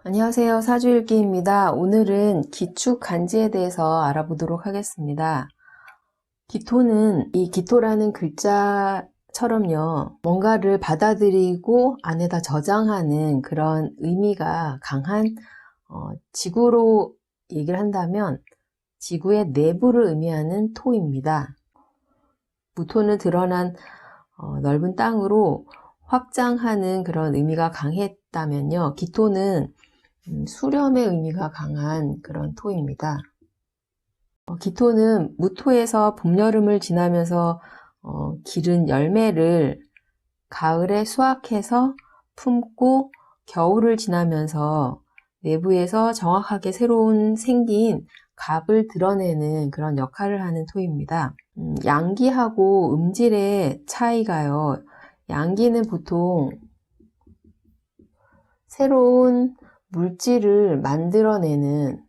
안녕하세요. 사주일기입니다. 오늘은 기축 간지에 대해서 알아보도록 하겠습니다. 기토는 이 기토라는 글자처럼요, 뭔가를 받아들이고 안에다 저장하는 그런 의미가 강한 지구로 얘기를 한다면 지구의 내부를 의미하는 토입니다. 무토는 드러난 넓은 땅으로 확장하는 그런 의미가 강했다면요, 기토는 수렴의 의미가 강한 그런 토입니다. 기토는 무토에서 봄, 여름을 지나면서 기른 열매를 가을에 수확해서 품고 겨울을 지나면서 내부에서 정확하게 새로운 생긴 갑을 드러내는 그런 역할을 하는 토입니다. 양기하고 음질의 차이가요. 양기는 보통 새로운 물질을 만들어내는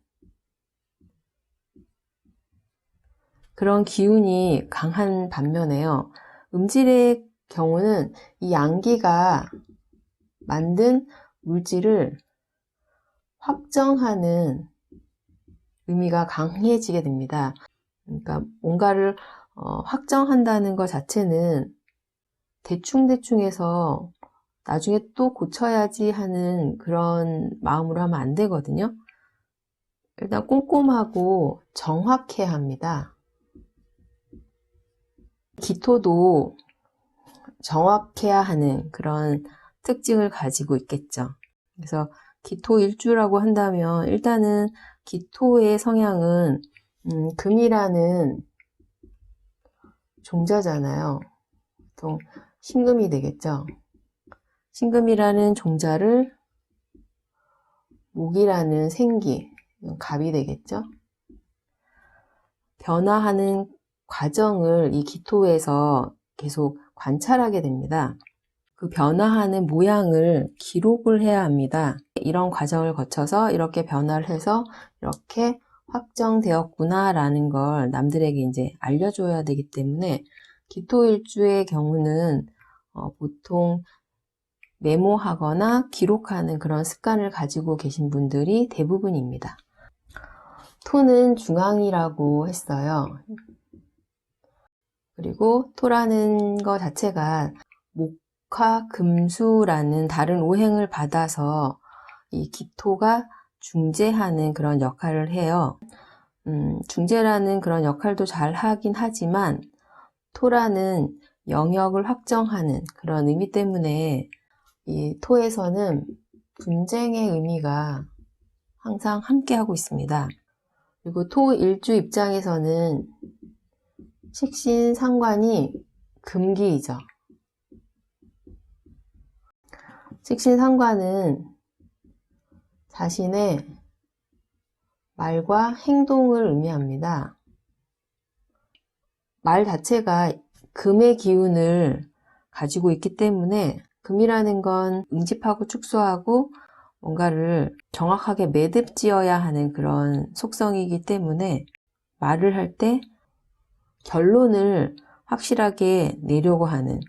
그런 기운이 강한 반면에요. 음질의 경우는 이 양기가 만든 물질을 확정하는 의미가 강해지게 됩니다. 그러니까 뭔가를 확정한다는 것 자체는 대충대충해서 나중에 또 고쳐야지 하는 그런 마음으로 하면 안 되거든요. 일단 꼼꼼하고 정확해야 합니다. 기토도 정확해야 하는 그런 특징을 가지고 있겠죠. 그래서 기토일주라고 한다면 일단은 기토의 성향은 금이라는 종자잖아요. 보통 신금이 되겠죠. 신금이라는 종자를 목이라는 생기, 갑이 되겠죠. 변화하는 과정을 이 기토에서 계속 관찰하게 됩니다. 그 변화하는 모양을 기록을 해야 합니다. 이런 과정을 거쳐서 이렇게 변화를 해서 이렇게 확정되었구나 라는 걸 남들에게 이제 알려줘야 되기 때문에 기토일주의 경우는 보통 메모하거나 기록하는 그런 습관을 가지고 계신 분들이 대부분입니다. 토는 중앙이라고 했어요. 그리고 토라는 것 자체가 목화, 금수라는 다른 오행을 받아서 이 기토가 중재하는 그런 역할을 해요. 중재라는 그런 역할도 잘 하긴 하지만 토라는 영역을 확정하는 그런 의미 때문에 이 토에서는 분쟁의 의미가 항상 함께하고 있습니다. 그리고 토 일주 입장에서는 식신상관이 금기이죠. 식신상관은 자신의 말과 행동을 의미합니다. 말 자체가 금의 기운을 가지고 있기 때문에 금이라는 건 응집하고 축소하고 뭔가를 정확하게 매듭지어야 하는 그런 속성이기 때문에 말을 할 때 결론을 확실하게 내려고 하는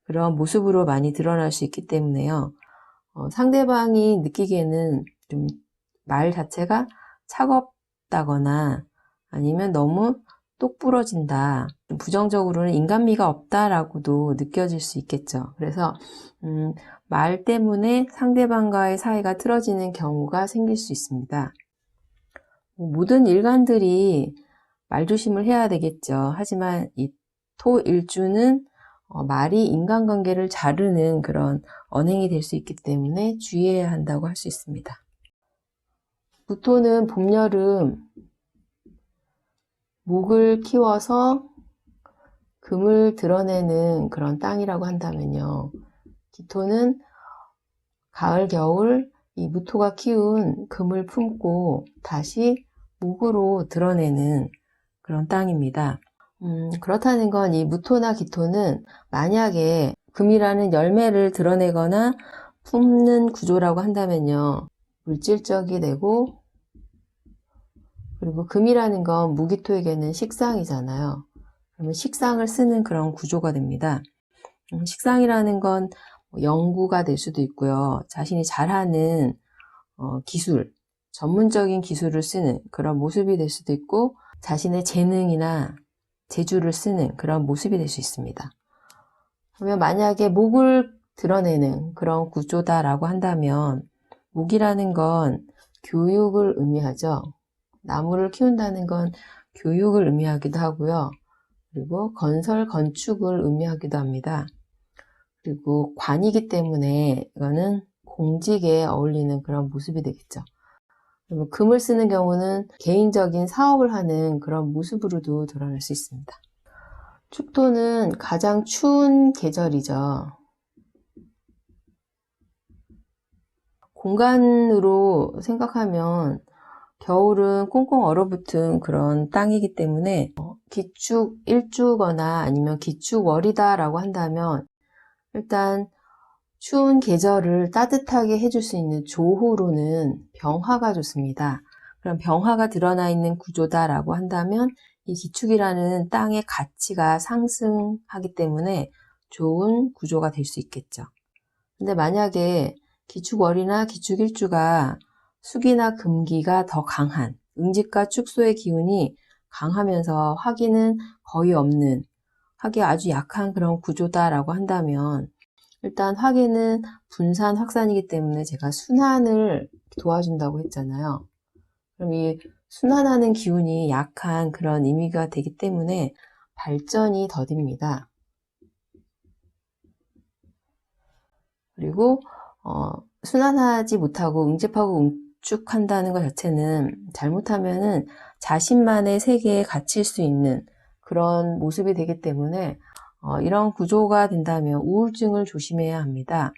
그런 모습으로 많이 드러날 수 있기 때문에요. 상대방이 느끼기에는 좀 말 자체가 차갑다거나 아니면 너무 똑부러진다, 부정적으로는 인간미가 없다라고도 느껴질 수 있겠죠. 그래서 말 때문에 상대방과의 사이가 틀어지는 경우가 생길 수 있습니다. 모든 일간들이 말조심을 해야 되겠죠. 하지만 이 토일주는 말이 인간관계를 자르는 그런 언행이 될 수 있기 때문에 주의해야 한다고 할 수 있습니다. 무토는 봄, 여름 목을 키워서 금을 드러내는 그런 땅이라고 한다면요. 기토는 가을, 겨울 이 무토가 키운 금을 품고 다시 목으로 드러내는 그런 땅입니다. 그렇다는 건 이 무토나 기토는 만약에 금이라는 열매를 드러내거나 품는 구조라고 한다면요. 물질적이 되고, 그리고 금이라는 건 무기토에게는 식상이잖아요. 그러면 식상을 쓰는 그런 구조가 됩니다. 식상이라는 건 연구가 될 수도 있고요. 자신이 잘하는 기술, 전문적인 기술을 쓰는 그런 모습이 될 수도 있고 자신의 재능이나 재주를 쓰는 그런 모습이 될 수 있습니다. 그러면 만약에 목을 드러내는 그런 구조다라고 한다면 목이라는 건 교육을 의미하죠. 나무를 키운다는 건 교육을 의미하기도 하고요. 그리고 건설, 건축을 의미하기도 합니다. 그리고 관이기 때문에 이거는 공직에 어울리는 그런 모습이 되겠죠. 그리고 금을 쓰는 경우는 개인적인 사업을 하는 그런 모습으로도 드러날 수 있습니다. 축토는 가장 추운 계절이죠. 공간으로 생각하면 겨울은 꽁꽁 얼어붙은 그런 땅이기 때문에 기축 일주거나 아니면 기축월이다 라고 한다면 일단 추운 계절을 따뜻하게 해줄 수 있는 조호로는 병화가 좋습니다. 그럼 병화가 드러나 있는 구조다라고 한다면 이 기축이라는 땅의 가치가 상승하기 때문에 좋은 구조가 될 수 있겠죠. 근데 만약에 기축월이나 기축일주가 수기나 금기가 더 강한 음직과 축소의 기운이 강하면서 화기는 거의 없는 화기 아주 약한 그런 구조다라고 한다면 일단 화기는 분산 확산이기 때문에 제가 순환을 도와준다고 했잖아요. 그럼 이 순환하는 기운이 약한 그런 의미가 되기 때문에 발전이 더딥니다. 그리고 순환하지 못하고 응집하고 응축한다는 것 자체는 잘못하면은 자신만의 세계에 갇힐 수 있는 그런 모습이 되기 때문에 이런 구조가 된다면 우울증을 조심해야 합니다.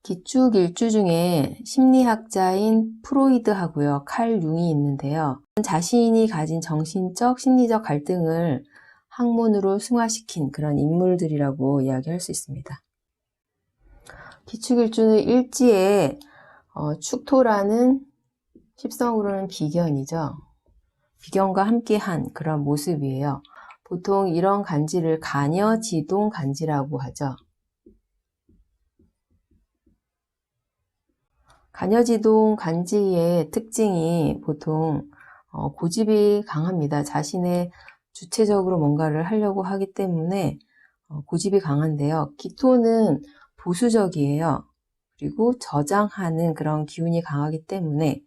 기축 일주 중에 심리학자인 프로이드하고요, 칼 융이 있는데요. 자신이 가진 정신적, 심리적 갈등을 학문으로 승화시킨 그런 인물들이라고 이야기할 수 있습니다. 기축일주는 일지에 축토라는 십성으로는 비견이죠. 비견과 함께한 그런 모습이에요. 보통 이런 간지를 간여지동 간지라고 하죠. 간여지동 간지의 특징이 보통 고집이 강합니다. 자신의 주체적으로 뭔가를 하려고 하기 때문에 고집이 강한데요. 기토는 보수적이에요. 그리고 저장하는 그런 기운이 강하기 때문에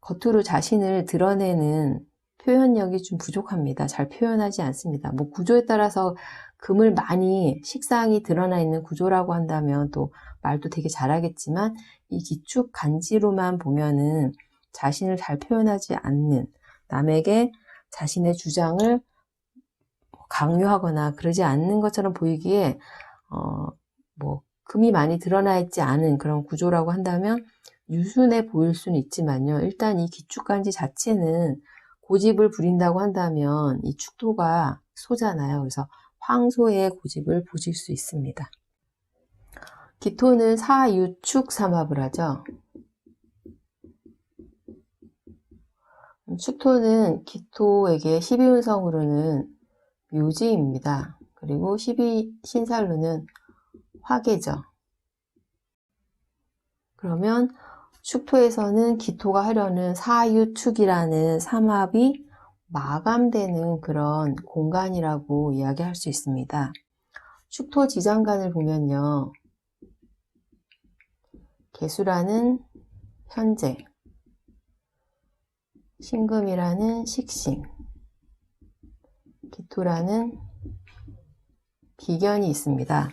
겉으로 자신을 드러내는 표현력이 좀 부족합니다. 잘 표현하지 않습니다. 뭐 구조에 따라서 금을 많이 식상이 드러나 있는 구조라고 한다면 또 말도 되게 잘하겠지만 이 기축 간지로만 보면은 자신을 잘 표현하지 않는, 남에게 자신의 주장을 강요하거나 그러지 않는 것처럼 보이기에 금이 많이 드러나 있지 않은 그런 구조라고 한다면 유순해 보일 수는 있지만요. 일단 이 기축간지 자체는 고집을 부린다고 한다면 이 축토가 소잖아요. 그래서 황소의 고집을 보실 수 있습니다. 기토는 사유축 삼합을 하죠. 축토는 기토에게 12운성으로는 묘지입니다. 그리고 12신살로는 화계죠. 그러면 축토에서는 기토가 하려는 사유축이라는 삼합이 마감되는 그런 공간이라고 이야기할 수 있습니다. 축토 지장간을 보면요. 개수라는 현재, 신금이라는 식신, 기토라는 비견이 있습니다.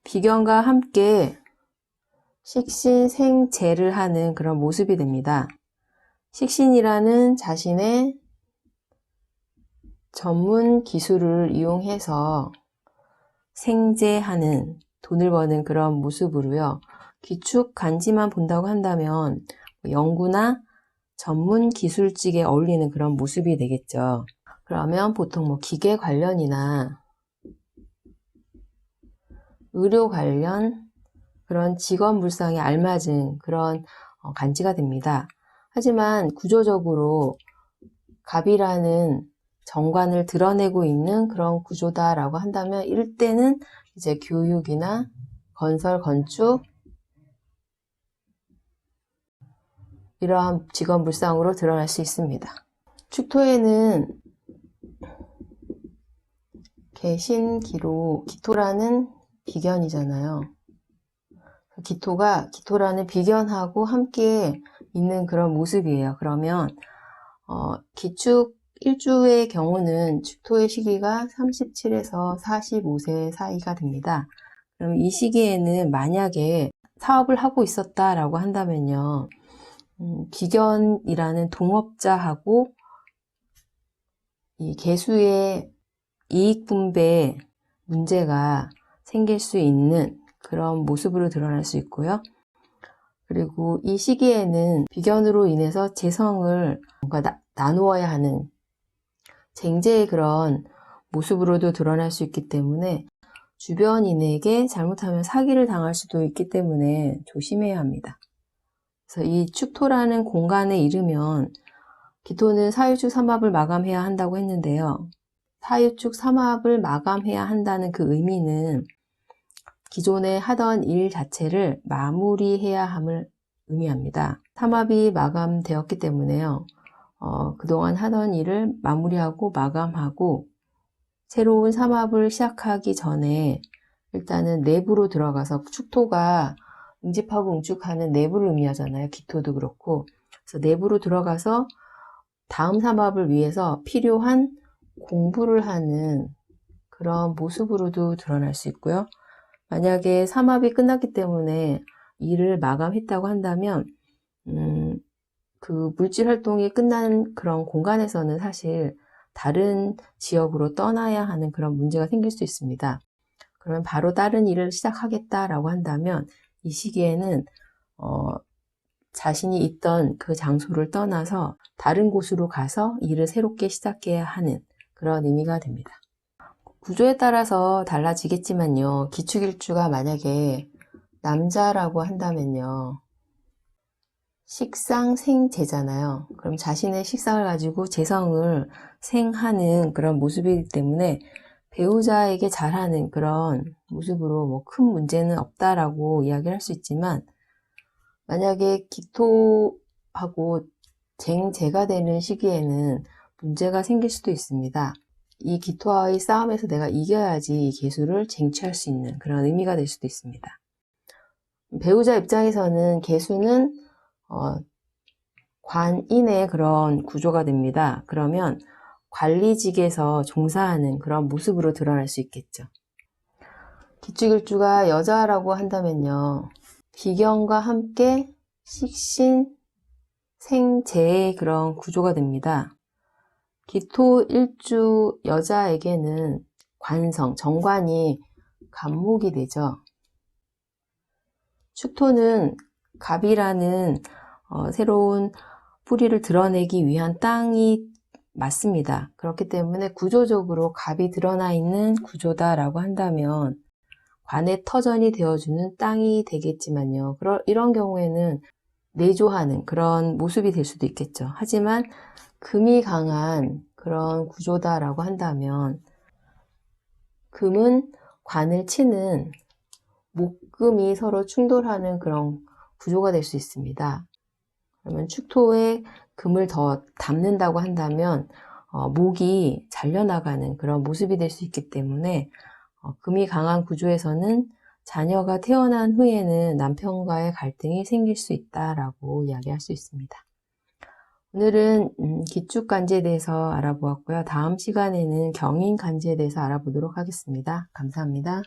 비견과 함께 식신생재를 하는 그런 모습이 됩니다. 식신이라는 자신의 전문 기술을 이용해서 생재하는, 돈을 버는 그런 모습으로요. 기축 간지만 본다고 한다면 연구나 전문 기술직에 어울리는 그런 모습이 되겠죠. 그러면 보통 기계 관련이나 의료 관련 그런 직업 물상에 알맞은 그런 간지가 됩니다. 하지만 구조적으로 갑이라는 정관을 드러내고 있는 그런 구조다라고 한다면 이럴 때는 이제 교육이나 건설, 건축, 이러한 직업물상으로 드러날 수 있습니다. 축토에는 개신기로, 기토라는 비견이잖아요. 기토라는 비견하고 함께 있는 그런 모습이에요. 그러면 기축 일주의 경우는 축토의 시기가 37에서 45세 사이가 됩니다. 그럼 이 시기에는 만약에 사업을 하고 있었다라고 한다면요, 비견이라는 동업자하고 이 계수의 이익 분배에 문제가 생길 수 있는 그런 모습으로 드러날 수 있고요. 그리고 이 시기에는 비견으로 인해서 재성을 뭔가 나누어야 하는 쟁제의 그런 모습으로도 드러날 수 있기 때문에 주변인에게 잘못하면 사기를 당할 수도 있기 때문에 조심해야 합니다. 그래서 이 축토라는 공간에 이르면 기토는 사유축 삼합을 마감해야 한다고 했는데요. 사유축 삼합을 마감해야 한다는 그 의미는 기존에 하던 일 자체를 마무리해야 함을 의미합니다. 삼합이 마감되었기 때문에요. 그동안 하던 일을 마무리하고 마감하고 새로운 삼합을 시작하기 전에 일단은 내부로 들어가서 축토가 응집하고 응축하는 내부를 의미하잖아요. 기토도 그렇고. 그래서 내부로 들어가서 다음 삼합을 위해서 필요한 공부를 하는 그런 모습으로도 드러날 수 있고요. 만약에 삼합이 끝났기 때문에 일을 마감했다고 한다면 그 물질 활동이 끝난 그런 공간에서는 사실 다른 지역으로 떠나야 하는 그런 문제가 생길 수 있습니다. 그러면 바로 다른 일을 시작하겠다라고 한다면 이 시기에는 자신이 있던 그 장소를 떠나서 다른 곳으로 가서 일을 새롭게 시작해야 하는 그런 의미가 됩니다. 구조에 따라서 달라지겠지만요. 기축일주가 만약에 남자라고 한다면요. 식상 생재잖아요. 그럼 자신의 식상을 가지고 재성을 생하는 그런 모습이기 때문에 배우자에게 잘하는 그런 모습으로 뭐 큰 문제는 없다라고 이야기를 할 수 있지만 만약에 기토하고 쟁재가 되는 시기에는 문제가 생길 수도 있습니다. 이 기토와의 싸움에서 내가 이겨야지 이 계수를 쟁취할 수 있는 그런 의미가 될 수도 있습니다. 배우자 입장에서는 계수는 관인의 그런 구조가 됩니다. 그러면 관리직에서 종사하는 그런 모습으로 드러날 수 있겠죠. 기축일주가 여자라고 한다면요. 비견과 함께 식신, 생재의 그런 구조가 됩니다. 기토일주 여자에게는 관성, 정관이 갑목이 되죠. 축토는 갑이라는 새로운 뿌리를 드러내기 위한 땅이 맞습니다. 그렇기 때문에 구조적으로 갑이 드러나 있는 구조다라고 한다면 관의 터전이 되어주는 땅이 되겠지만요. 이런 경우에는 내조하는 그런 모습이 될 수도 있겠죠. 하지만 금이 강한 그런 구조다라고 한다면 금은 관을 치는 목금이 서로 충돌하는 그런 구조가 될 수 있습니다. 그러면 축토에 금을 더 담는다고 한다면 목이 잘려나가는 그런 모습이 될 수 있기 때문에 금이 강한 구조에서는 자녀가 태어난 후에는 남편과의 갈등이 생길 수 있다라고 이야기할 수 있습니다. 오늘은 기축간지에 대해서 알아보았고요. 다음 시간에는 경인간지에 대해서 알아보도록 하겠습니다. 감사합니다.